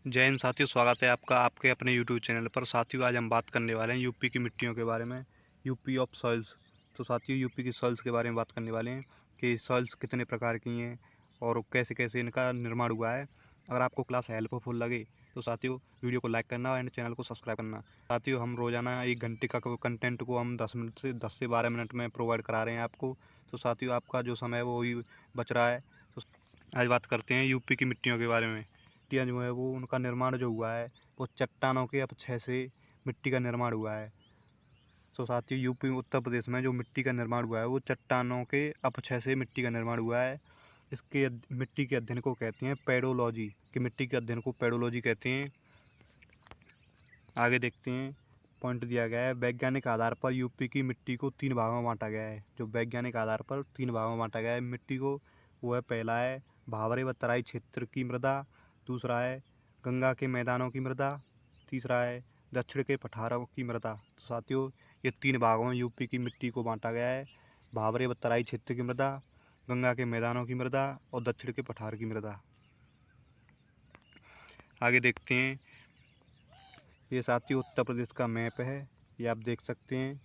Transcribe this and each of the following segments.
जय हिंद साथियों, स्वागत है आपका आपके अपने यूट्यूब चैनल पर। साथियों, आज हम बात करने वाले हैं यूपी की मिट्टियों के बारे में। UP of soils. तो साथियों, यूपी की सॉइल्स के बारे में बात करने वाले हैं कि सॉइल्स कितने प्रकार की हैं और कैसे कैसे इनका निर्माण हुआ है। अगर आपको क्लास हेल्पफुल लगे तो साथियों वीडियो को लाइक करना एंड चैनल को सब्सक्राइब करना। साथियों, हम रोज़ाना 1 घंटे का कंटेंट को हम 10 से 12 मिनट में प्रोवाइड करा रहे हैं आपको। तो साथियों, आपका जो समय है वो ही बच रहा है। तो आज बात करते हैं यूपी की मिट्टियों के बारे में। मिट्टियाँ जो है वो उनका निर्माण जो हुआ है वो चट्टानों के अपक्षय से मिट्टी का निर्माण हुआ है। तो साथियों, यूपी उत्तर प्रदेश में जो मिट्टी का निर्माण हुआ है वो चट्टानों के अपक्षय से मिट्टी का निर्माण हुआ है। इसके मिट्टी के अध्ययन को कहते हैं पेडोलॉजी। कि मिट्टी के अध्ययन को पेडोलॉजी कहते हैं। आगे देखते हैं। पॉइंट दिया गया है, वैज्ञानिक आधार पर यूपी की मिट्टी को 3 भागों में बांटा गया है। जो वैज्ञानिक आधार पर 3 भागों में बांटा गया है मिट्टी को, वो है पहला है भावरे व तराई क्षेत्र की मृदा, दूसरा है गंगा के मैदानों की मृदा, तीसरा है दक्षिण के पठारों की मृदा। तो साथियों, ये 3 भागों में यूपी की मिट्टी को बांटा गया है। भावरे व तराई क्षेत्र की मृदा, गंगा के मैदानों की मृदा और दक्षिण के पठार की मृदा। आगे देखते हैं। ये साथियों उत्तर प्रदेश का मैप है, ये आप देख सकते हैं।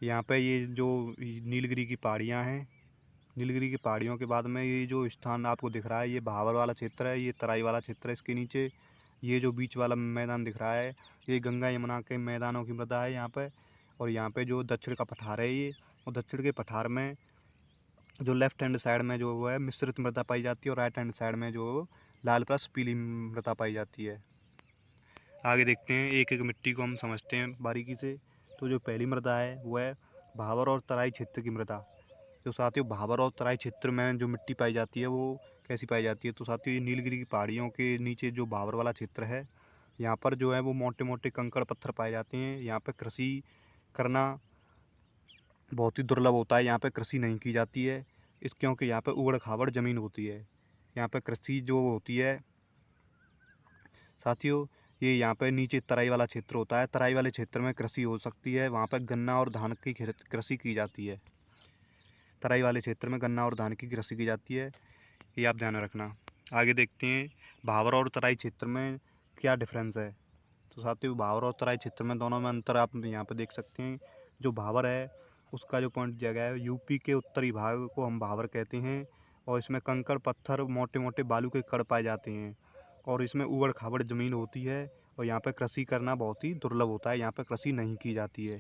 यहाँ पे ये जो नीलगिरी की पहाड़ियाँ हैं, नीलगिरी की पहाड़ियों के बाद में ये जो स्थान आपको दिख रहा है ये भावर वाला क्षेत्र है, ये तराई वाला क्षेत्र है। इसके नीचे ये जो बीच वाला मैदान दिख रहा है ये गंगा यमुना के मैदानों की मृदा है यहाँ पे। और यहाँ पे जो दक्षिण का पठार है ये, और दक्षिण के पठार में जो लेफ्ट हैंड साइड में जो है मिश्रित मृदा पाई जाती है और राइट हैंड साइड में जो लाल प्लस पीली मृदा पाई जाती है। आगे देखते हैं, एक एक मिट्टी को हम समझते हैं बारीकी से। तो जो पहली मृदा है वो है भावर और तराई क्षेत्र की मृदा। जो साथियों भावर और तराई क्षेत्र में जो मिट्टी पाई जाती है वो कैसी पाई जाती है, तो साथियों ये नीलगिरी की पहाड़ियों के नीचे जो भावर वाला क्षेत्र है यहाँ पर जो है वो मोटे मोटे कंकड़ पत्थर पाए जाते हैं। यहाँ पर कृषि करना बहुत ही दुर्लभ होता है, यहाँ पे कृषि नहीं की जाती है इस क्योंकि यहाँ पे उबड़ खाबड़ ज़मीन होती है। यहाँ पे कृषि जो होती है साथियों, ये यहाँ पे नीचे तराई वाला क्षेत्र होता है। तराई वाले क्षेत्र में कृषि हो सकती है, वहाँ पे गन्ना और धान की कृषि की जाती है। तराई वाले क्षेत्र में गन्ना और धान की कृषि की जाती है, ये आप ध्यान में रखना। आगे देखते हैं भावर और तराई क्षेत्र में क्या डिफरेंस है। तो साथियों भावर और तराई क्षेत्र में दोनों में अंतर आप यहाँ पे देख सकते हैं। जो भावर है उसका जो पॉइंट दिया गया है, यूपी के उत्तरी भाग को हम भावर कहते हैं और इसमें कंकड़ पत्थर मोटे मोटे बालू के कण पाए जाते हैं और इसमें ऊबड़ खाबड़ ज़मीन होती है और यहाँ पे कृषि करना बहुत ही दुर्लभ होता है, यहाँ पे कृषि नहीं की जाती है।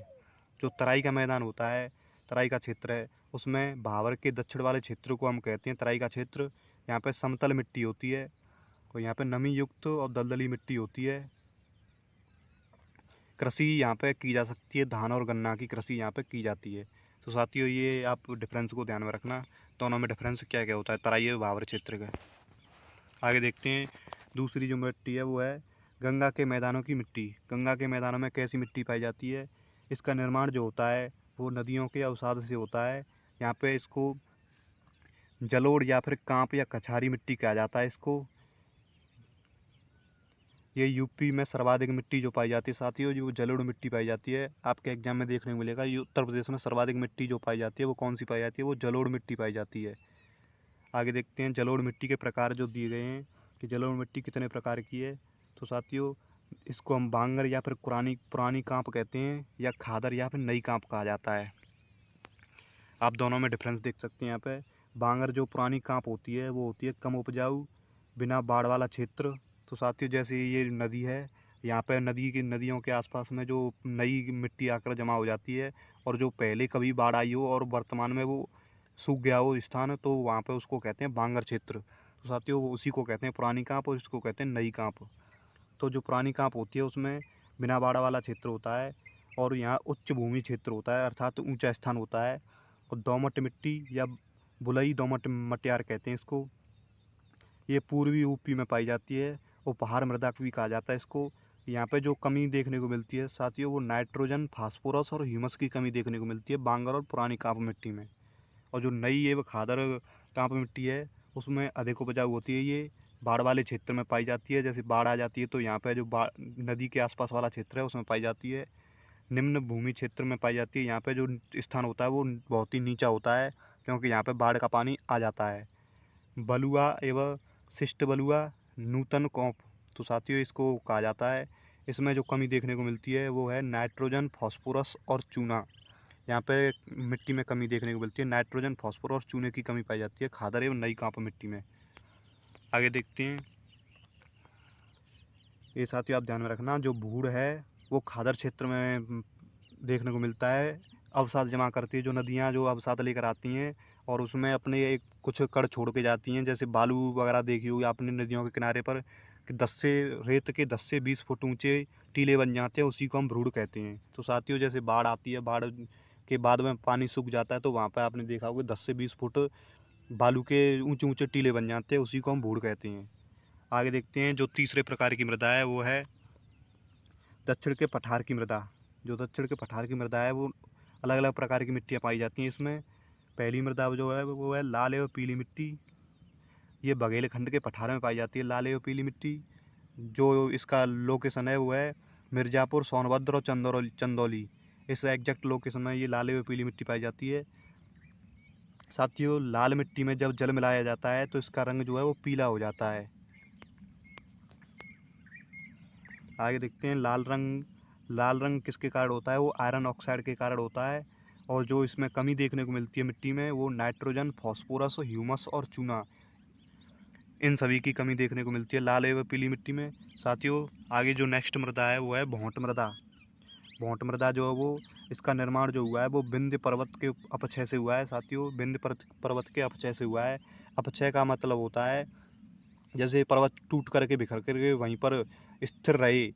जो तराई का मैदान होता है, तराई का क्षेत्र है, उसमें भावर के दक्षिण वाले क्षेत्र को हम कहते हैं तराई का क्षेत्र। यहाँ पे समतल मिट्टी होती है और यहाँ पे नमी युक्त और दलदली मिट्टी होती है। कृषि यहाँ पे की जा सकती है, धान और गन्ना की कृषि यहाँ पे की जाती है। तो साथियों ये आप डिफरेंस को ध्यान में रखना, दोनों में डिफरेंस क्या क्या होता है तराई और भावर क्षेत्र का। आगे देखते हैं। दूसरी जो मिट्टी है वो है गंगा के मैदानों की मिट्टी। गंगा के मैदानों में कैसी मिट्टी पाई जाती है, इसका निर्माण जो होता है वो नदियों के अवसाद से होता है। यहाँ पे इसको जलोढ़ या फिर कांप या कछारी मिट्टी कहा जाता है इसको। ये यूपी में सर्वाधिक मिट्टी जो पाई जाती है साथियों, जो जलोढ़ मिट्टी पाई जाती है, आपके एग्जाम में देखने को मिलेगा। ये उत्तर प्रदेश में सर्वाधिक मिट्टी जो पाई जाती है वो कौन सी पाई जाती है, वो जलोढ़ मिट्टी पाई जाती है। आगे देखते हैं जलोढ़ मिट्टी के प्रकार जो दिए गए हैं कि जलोढ़ मिट्टी कितने प्रकार की है। तो साथियों इसको हम बांगर या फिर पुरानी पुरानी कांप कहते हैं या खादर या फिर नई कांप कहा जाता है। आप दोनों में डिफरेंस देख सकते हैं यहाँ पे। बांगर जो पुरानी कांप होती है वो होती है कम उपजाऊ, बिना बाढ़ वाला क्षेत्र। तो साथियों जैसे ये नदी है, यहाँ पे नदियों के आसपास में जो नई मिट्टी आकर जमा हो जाती है और जो पहले कभी बाढ़ आई हो और वर्तमान में वो सूख गया हो स्थान, तो वहाँ पे उसको कहते हैं बांगर क्षेत्र। तो साथियों वो उसी को कहते हैं पुरानी कांप और इसको कहते हैं नई कांप। तो जो पुरानी कांप होती है उसमें बिना बाढ़ वाला क्षेत्र होता है और यहाँ उच्च भूमि क्षेत्र होता है, अर्थात ऊंचा स्थान होता है। और दोमट मिट्टी या बुलई दोमट मटियार कहते हैं इसको, ये पूर्वी यूपी में पाई जाती है। उपहार मृदा भी कहा जाता है इसको। यहाँ पे जो कमी देखने को मिलती है साथियों वो नाइट्रोजन, फास्फोरस और ह्यूमस की कमी देखने को मिलती है बांगर और पुरानी कांप मिट्टी में। और जो नई एवं खादर कांप मिट्टी है उसमें अधिक उपजाऊ होती है। ये बाढ़ वाले क्षेत्र में पाई जाती है, जैसे बाढ़ आ जाती है तो यहाँ पे जो नदी के आसपास वाला क्षेत्र है उसमें पाई जाती है। निम्न भूमि क्षेत्र में पाई जाती है, यहाँ पे जो स्थान होता है वो बहुत ही नीचा होता है क्योंकि यहाँ पे बाढ़ का पानी आ जाता है। बलुआ एवं शिष्ट बलुआ, नूतन कौप। तो साथियों इसको कहा जाता है। इसमें जो कमी देखने को मिलती है वो है नाइट्रोजन, फॉस्फोरस और चूना। यहाँ पे मिट्टी में कमी देखने को मिलती है, नाइट्रोजन, फॉस्फोरस और चूने की कमी पाई जाती है खादर एवं नई कांप मिट्टी में। आगे देखते हैं। ये साथियों आप ध्यान में रखना, जो भूड़ है वो खादर क्षेत्र में देखने को मिलता है। अवसाद जमा करती है, जो नदियाँ जो अवसाद लेकर आती हैं और उसमें अपने एक कुछ कण छोड़ के जाती हैं, जैसे बालू वगैरह देखी होगी आपने नदियों के किनारे पर कि रेत के 10 से 20 फुट ऊंचे टीले बन जाते हैं, उसी को हम भ्रूण कहते हैं। तो साथियों जैसे बाढ़ आती है, बाढ़ के बाद में पानी सूख जाता है, तो वहाँ पर आपने देखा होगा 10 से 20 फुट बालू के ऊंचे ऊंचे टीले बन जाते हैं, उसी को हम भूड़ कहते हैं। आगे देखते हैं। जो तीसरे प्रकार की मृदा है वो है दक्षिण के पठार की मृदा। जो दक्षिण के पठार की मृदा है वो अलग अलग प्रकार की मिट्टियाँ पाई जाती हैं इसमें। पहली मृदा जो है वो है लाल एवं पीली मिट्टी। ये बघेलखंड के पठार में पाई जाती है लाल एवं पीली मिट्टी। जो इसका लोकेशन है वो है मिर्ज़ापुर, सोनभद्र और चंदौली। इस एग्जैक्ट लोकेशन में ये लाल एवं पीली मिट्टी पाई जाती है। साथियों लाल मिट्टी में जब जल मिलाया जाता है तो इसका रंग जो है वो पीला हो जाता है। आगे देखते हैं। लाल रंग किसके कारण होता है? वो आयरन ऑक्साइड के कारण होता है। और जो इसमें कमी देखने को मिलती है मिट्टी में वो नाइट्रोजन, फॉस्फोरस, ह्यूमस और चूना, इन सभी की कमी देखने को मिलती है लाल एवं पीली मिट्टी में। साथियों आगे जो नेक्स्ट मृदा है वो है भोंट मृदा। भोंट मृदा जो है वो इसका निर्माण जो हुआ है वो विंध्य पर्वत के अपक्षय से हुआ है। साथियों विंध्य पर्वत के अपक्षय से हुआ है। अपक्षय का मतलब होता है जैसे पर्वत टूट करके बिखर करके वहीं पर स्थिर रहे,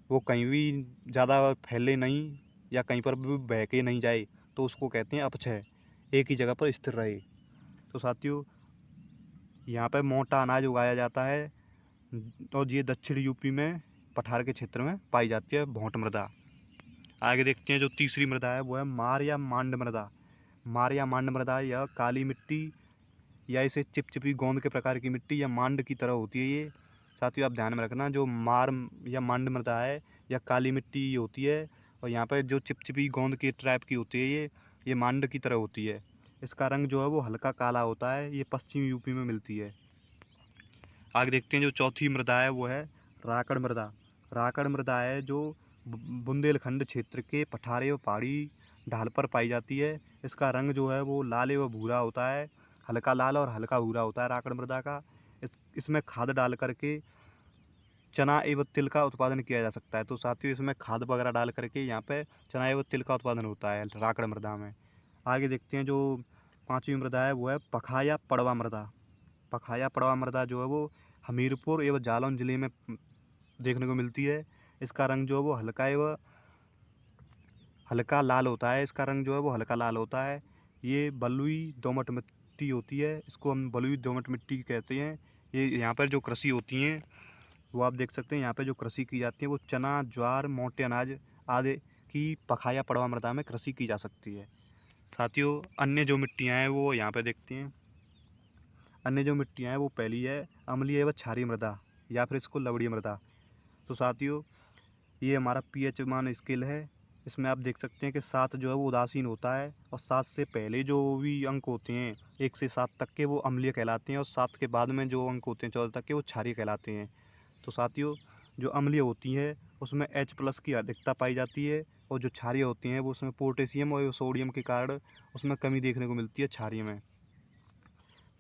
वो कहीं भी ज़्यादा फैले नहीं या कहीं पर भी बह के नहीं जाए, तो उसको कहते हैं अपक्षय, एक ही जगह पर स्थिर रहे। तो साथियों यहाँ पर मोटा अनाज उगाया जाता है और ये दक्षिण यूपी में पठार के क्षेत्र में पाई जाती है भोंट मृदा। आगे देखते हैं। जो तीसरी मृदा है वो है मार या मांड मृदा। मार या मांड मृदा यह काली मिट्टी या इसे चिपचिपी गोंद के प्रकार की मिट्टी या मांड की तरह होती है ये। साथियों आप ध्यान में रखना, जो मार या मांड मृदा है या काली मिट्टी होती है और यहाँ पर जो चिपचिपी गोंद के टाइप की होती है ये मांड की तरह होती है। इसका रंग जो है वो हल्का काला होता है। ये पश्चिमी यूपी में मिलती है। आगे देखते हैं। जो चौथी मृदा है वो है राकड़ मृदा। राकड़ मृदा है जो बुंदेलखंड क्षेत्र के पठारे व पहाड़ी ढाल पर पाई जाती है। इसका रंग जो है वो लाल व भूरा होता है, हल्का लाल और हल्का भूरा होता है राकड़ मृदा का। इसमें खाद डाल करके चना एवं तिल का उत्पादन किया जा सकता है। तो साथियों इसमें खाद वगैरह डाल करके यहाँ पे चना एवं तिल का उत्पादन होता है राकड़ मृदा में। आगे देखते हैं। जो पांचवी मृदा है वो है पखाया पड़वा मृदा। पखाया पड़वा मृदा जो है वो हमीरपुर एवं जालौन जिले में देखने को मिलती है। इसका रंग जो है वो हल्का लाल होता है। इसका रंग जो है वो हल्का लाल होता है। ये बलुई दोमट मिट्टी होती है, इसको हम बलुई दोमट मिट्टी कहते हैं। ये यहाँ पर जो कृषि होती हैं वो आप देख सकते हैं। यहाँ पे जो कृषि की जाती है वो चना, ज्वार, मोटे अनाज आदि की पखाया पड़वा मृदा में कृषि की जा सकती है। साथियों अन्य जो मिट्टियाँ हैं वो यहाँ पे देखते हैं। अन्य जो मिट्टियाँ हैं वो पहली है अम्लीय व क्षारीय मृदा या फिर इसको लवणीय मृदा। तो साथियों ये हमारा पीएच मान स्केल है। इसमें आप देख सकते हैं कि 7 जो है वो उदासीन होता है और 7 से पहले जो भी अंक होते हैं 1 से 7 तक के वो अम्लीय कहलाते हैं और 7 के बाद में जो अंक होते हैं 14 तक के वो क्षारीय कहलाते हैं। तो साथियों जो अम्लीय होती है उसमें H+ की अधिकता पाई जाती है और जो क्षारीय होती हैं वो उसमें पोटेशियम और सोडियम के कारण उसमें कमी देखने को मिलती है क्षारीय में।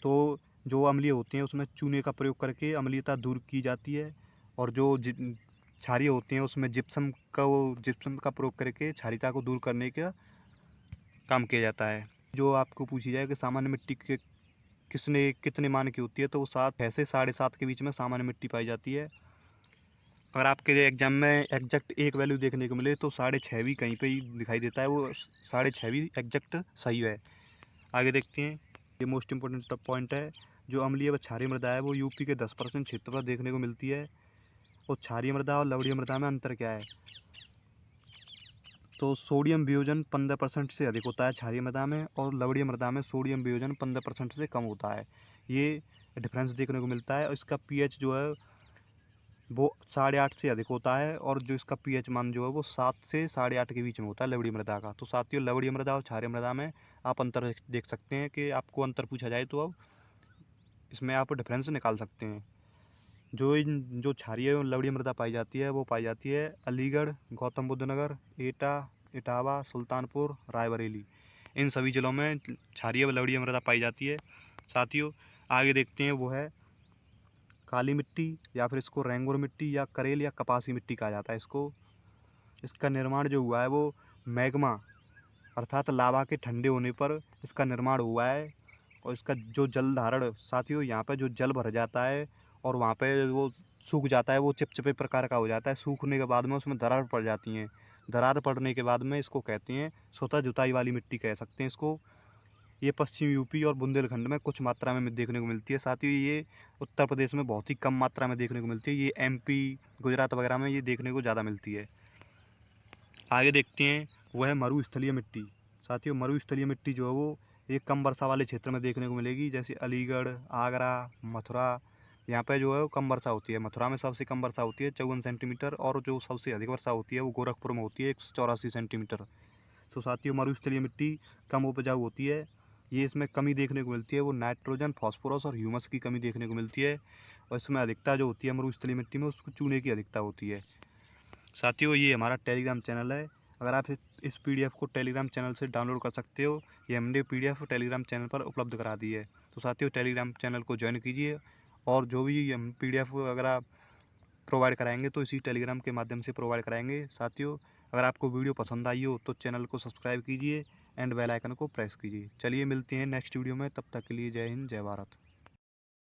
तो जो अम्लीय होते हैं उसमें चूने का प्रयोग करके अम्लीयता दूर की जाती है और जो क्षारीय होते हैं उसमें जिप्सम का प्रयोग करके क्षारीयता को दूर करने का काम किया जाता है। जो आपको पूछी जाए कि सामान्य मिट्टी के कितने मान की होती है, तो वो 6 से 7.5 के बीच में सामान्य मिट्टी पाई जाती है। अगर आपके एग्जाम में एग्जैक्ट एक वैल्यू देखने को मिले तो 6.5 भी कहीं पे ही दिखाई देता है, वो 6.5 भी एग्जैक्ट सही है। आगे देखते हैं। ये मोस्ट इम्पोर्टेंट पॉइंट है। जो अम्लीय व क्षारीय मृदा है वो यूपी के 10% क्षेत्र पर देखने को मिलती है। और क्षारीय मृदा और लवणीय मृदा में अंतर क्या है? तो सोडियम वियोजन 15% से अधिक होता है क्षारीय मृदा में और लवणीय मृदा में सोडियम वियोजन 15% से कम होता है। ये डिफरेंस देखने को मिलता है। और इसका पीएच जो है वो 8.5 से अधिक होता है और जो इसका पीएच मान जो है वो 7 से 8.5 के बीच में होता है लवणीय मृदा का। तो साथियों लवणीय मृदा और क्षारीय मृदा में आप अंतर देख सकते हैं कि आपको अंतर पूछा जाए तो अब इसमें आप डिफरेंस निकाल सकते हैं। जो क्षारीय एवं लवणीय मृदा पाई जाती है वो पाई जाती है अलीगढ़, गौतम बुद्ध नगर, एटा, इटावा, सुल्तानपुर, रायबरेली। इन सभी जिलों में क्षारीय व लवणीय मृदा पाई जाती है। साथियों आगे देखते हैं वो है काली मिट्टी या फिर इसको रेंगुर मिट्टी या करेल या कपासी मिट्टी कहा जाता है इसको। इसका निर्माण जो हुआ है वो मैग्मा अर्थात लावा के ठंडे होने पर इसका निर्माण हुआ है। और इसका जो जल धारण साथियों यहाँ पर जो जल भर जाता है और वहाँ पे वो सूख जाता है, वो चिपचिपे प्रकार का हो जाता है। सूखने के बाद में उसमें दरार पड़ जाती हैं। दरार पड़ने के बाद में इसको कहते हैं स्वतः जुताई वाली मिट्टी कह सकते हैं इसको। ये पश्चिम यूपी और बुंदेलखंड में कुछ मात्रा में देखने को मिलती है। साथ ही ये उत्तर प्रदेश में बहुत ही कम मात्रा में देखने को मिलती है। ये एमपी, गुजरात वगैरह में ये देखने को ज़्यादा मिलती है। आगे देखते हैं वह है मरुस्थलीय मिट्टी। साथियों मरुस्थलीय मिट्टी जो है वो एक कम वर्षा वाले क्षेत्र में देखने को मिलेगी, जैसे अलीगढ़, आगरा, मथुरा। यहाँ पे जो है वो कम वर्षा होती है। मथुरा में सबसे कम वर्षा होती है 54 सेंटीमीटर, और जो सबसे अधिक वर्षा होती है वो गोरखपुर में होती है 184 सेंटीमीटर। तो साथियों मरुस्थलीय मिट्टी कम उपजाऊ होती है। ये इसमें कमी देखने को मिलती है वो नाइट्रोजन, फास्फोरस और ह्यूमस की कमी देखने को मिलती है। और इसमें अधिकता जो होती है मरुस्थलीय मिट्टी में उसको चूने की अधिकता होती है। साथियों ये हमारा टेलीग्राम चैनल है। अगर आप इस पीडीएफ को टेलीग्राम चैनल से डाउनलोड कर सकते हो। ये हमने पीडीएफ टेलीग्राम चैनल पर उपलब्ध करा दी है। तो साथियों टेलीग्राम चैनल को ज्वाइन कीजिए, और जो भी हम पीडीएफ अगर आप प्रोवाइड कराएंगे तो इसी टेलीग्राम के माध्यम से प्रोवाइड कराएंगे। साथियों अगर आपको वीडियो पसंद आई हो तो चैनल को सब्सक्राइब कीजिए एंड बेल आइकन को प्रेस कीजिए। चलिए मिलते हैं नेक्स्ट वीडियो में, तब तक के लिए जय हिंद, जय भारत।